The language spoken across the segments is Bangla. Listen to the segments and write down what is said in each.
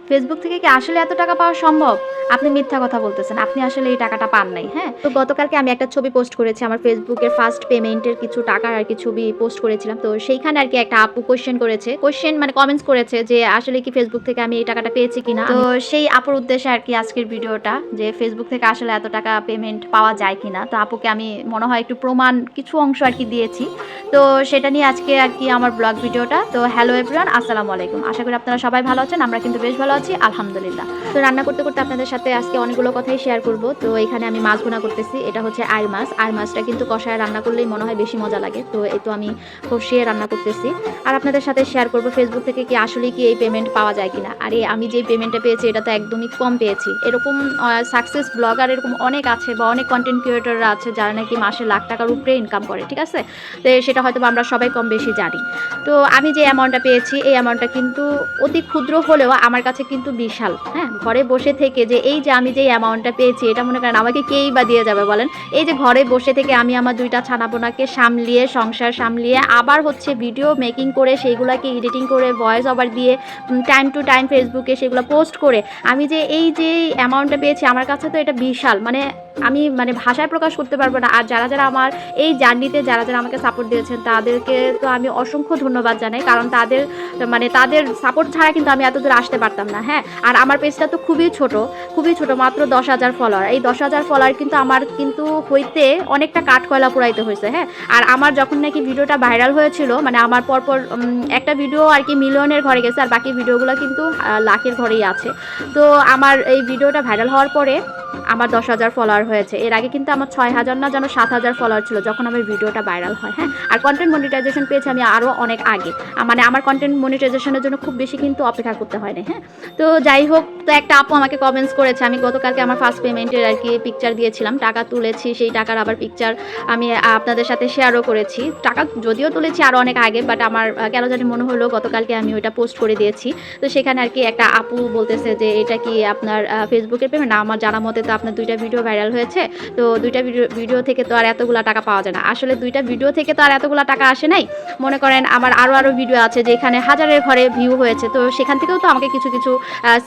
ফেসবুক থেকে কি আসলে এত টাকা পাওয়া সম্ভব? আপনি মিথ্যা কথা বলতেছেন। আপনি আসলে এই টাকাটা পান নাই, হ্যাঁ? তো গতকালকে আমি একটা ছবি পোস্ট করেছি। আমার ফেসবুকের ফার্স্ট পেমেন্টের কিছু টাকার আরকি ছবি পোস্ট করেছিলাম। তো সেইখানে আরকি একটা আপু কোয়েশ্চেন করেছে। কোয়েশ্চেন মানে কমেন্টস করেছে যে আসলে কি ফেসবুক থেকে আমি এই টাকাটা পেয়েছি কিনা? তো সেই আপুর উদ্দেশ্যে আরকি আজকের ভিডিওটা যে ফেসবুক থেকে আসলে এত টাকা পেমেন্ট পাওয়া যায় কিনা? তো আপুকে আমি মনে হয় একটু প্রমাণ কিছু অংশ আরকি দিয়েছি। তো সেটা নিয়ে আজকে আরকি আমার ব্লগ ভিডিওটা। তো হ্যালো এভরিওয়ান, আসসালামু আলাইকুম। আশা করি আপনারা সবাই ভালো আছেন। আমরা কিন্তু বেশ ভালো আছি, আলহামদুলিল্লাহ। তো রান্না করতে, করতে আপনাদের সাথে আজকে অনেকগুলো কথাই শেয়ার করব। তো এখানে আমি মাছ ভুনা করতেছি। এটা হচ্ছে আইড় মাছ। আইড় মাছটা কিন্তু কষায় রান্না করলেই মনে হয় বেশি মজা লাগে। তো এই তো আমি কষিয়ে রান্না করতেছি। আর আপনাদের সাথে শেয়ার করব ফেসবুক থেকে কি আসলেই কি এই পেমেন্ট পাওয়া যায় কিনা। আর আমি যেই পেমেন্টটা পেয়েছি এটা তো একদমই কম পেয়েছি। এরকম সাকসেস ব্লগার এরকম অনেক আছে বা অনেক কনটেন্ট ক্রিয়েটররা আছে যারা নাকি মাসে লাখ টাকার উপরে ইনকাম করে। ঠিক আছে? তো সেটা হয়তো আমরা সবাই কম বেশি জানি। তো আমি যে অ্যামাউন্টটা পেয়েছি এই অ্যামাউন্টটা কিন্তু অতি ক্ষুদ্র হলেও আমার কাছে কিন্তু বিশাল। হ্যাঁ? ঘরে বসে থেকে যে এই যে আমি যেই অ্যামাউন্টটা পেয়েছি এটা মনে করেন আমাকে কেই বা দিয়ে যাবে বলেন? এই যে ঘরে বসে থেকে আমি আমার ২ টা ছানাপোনাকে সামলিয়ে, সংসার সামলিয়ে আবার হচ্ছে ভিডিও মেকিং করে সেইগুলাকে এডিটিং করে ভয়েস ওভার দিয়ে টাইম টু টাইম ফেসবুকে সেগুলো পোস্ট করে আমি যে এই যে অ্যামাউন্টটা পেয়েছি আমার কাছে তো এটা বিশাল। মানে আমি মানে ভাষায় প্রকাশ করতে পারবো না। আর যারা আমার এই জার্নিতে যারা আমাকে সাপোর্ট দিয়েছেন তাদেরকে তো আমি অসংখ্য ধন্যবাদ জানাই। কারণ তাদের সাপোর্ট ছাড়া কিন্তু আমি এতদূর আসতে পারতাম না। হ্যাঁ? আর আমার পেজটা তো খুবই ছোট মাত্র ১০,০০০ ফলোয়ার। এই ১০,০০০ ফলোয়ার কিন্তু আমার কিন্তু হইতে অনেকটা কাঠকয়লা পোড়াইতে হইছে। হ্যাঁ? আর আমার যখন নাকি ভিডিওটা ভাইরাল হয়েছিল মানে আমার পরপর একটা ভিডিও আরকি মিলিয়নের ঘরে গেছে আর বাকি ভিডিওগুলো কিন্তু লাখের ঘরেই আছে। তো আমার এই ভিডিওটা ভাইরাল হওয়ার পরে আমার ১০,০০০ ফলোয়ার হয়েছে। এর আগে কিন্তু আমার ৬,০০০ না যেন ৭,০০০ ফলোয়ার ছিল যখন আমার ভিডিওটা ভাইরাল হয়। হ্যাঁ? আর কনটেন্ট মনিটাইজেশন পেয়েছি আমি আরও অনেক আগে। মানে আমার কনটেন্ট মনিটাইজেশনের জন্য খুব বেশি কিন্তু অপেক্ষা করতে হয় না। হ্যাঁ? তো যাই হোক, তো একটা আপু আমাকে কমেন্টস করেছে। আমি গতকালকে আমার ফার্স্ট পেমেন্টের আরকি পিকচার দিয়েছিলাম। টাকা তুলেছি, সেই টাকার আবার পিকচার আমি আপনাদের সাথে শেয়ারও করেছি। টাকা যদিও তুলেছি আরও অনেক আগে, বাট আমার কেন জানি মনে হলো গতকালকে আমি ওইটা পোস্ট করে দিয়েছি। তো সেখানে আরকি একটা আপু বলতেছে যে এটা কি আপনার ফেসবুকের পেমেন্ট? না, আমার জানা মতে তো আপনার ২ টা ভিডিও ভাইরাল হয়েছে। তো ২ টা ভিডিও থেকে তো আর এতগুলা টাকা পাওয়া যায় না। আসলে ২ টা ভিডিও থেকে তো আর এতগুলা টাকা আসে নাই। মনে করেন আমার আরও ভিডিও আছে যেখানে হাজারের ঘরে ভিউ হয়েছে। তো সেখান থেকেও তো আমাকে কিছু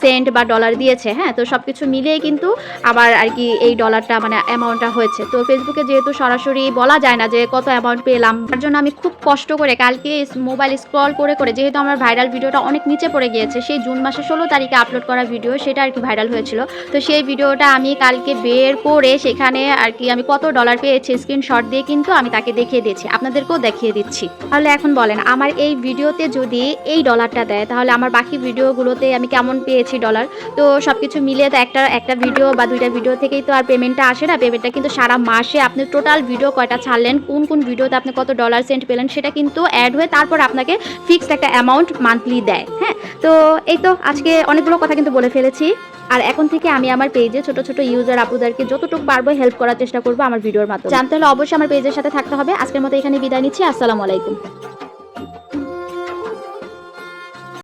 সেন্ট বা ডলার দিয়েছে। হ্যাঁ? তো সবকিছু মিলিয়ে কিন্তু আমার আরকি এই ডলারটা মানে অ্যামাউন্টটা হয়েছে। তো ফেসবুকে যেহেতু সরাসরি বলা যায় না যে কত অ্যামাউন্ট পেলাম, তার জন্য আমি খুব কষ্ট করে কালকে মোবাইল স্ক্রল করে যেহেতু আমার ভাইরাল ভিডিওটা অনেক নিচে পড়ে গিয়েছে, সেই জুন মাসের ১৬ তারিখে আপলোড করা ভিডিও সেটা আরকি ভাইরাল হয়েছিল। তো সেই ভিডিওটা আমি কালকে বের করে সেখানে আরকি আমি কত ডলার পেয়েছি স্ক্রিনশট দিয়ে কিন্তু আমি তাকে দেখিয়ে দিয়েছি। আপনাদেরকেও দেখিয়ে দিচ্ছি। তাহলে এখন বলেন আমার এই ভিডিওতে যদি এই ডলারটা দেয় তাহলে আমার বাকি ভিডিওগুলোতে আমি কেমন পেয়েছি ডলার? তো সবকিছু মিলিয়ে তো একটা ভিডিও বা ২ টা ভিডিও থেকেই তো আর পেমেন্টটা আসে না। পেমেন্টটা কিন্তু সারা মাসে আপনি টোটাল ভিডিও কয়টা ছাড়লেন, কোন ভিডিওতে আপনি কত ডলার সেন্ট পেলেন সেটা কিন্তু এড হয়ে তারপর আপনাকে ফিক্সড একটা অ্যামাউন্ট মান্থলি দেয়। হ্যাঁ? তো এই তো আজকে অনেকগুলো কথা কিন্তু বলে ফেলেছি। আর এখন থেকে আমি আমার পেজে ছোট ইউজার আপুদেরকে যতটুকু পারবো হেল্প করার চেষ্টা করব আমার ভিডিওর মাধ্যমে। জানতে হলে অবশ্যই আমার পেজের সাথে থাকতে হবে। আজকের মতো এখানে বিদায় নিচ্ছি। আসসালামু আলাইকুম।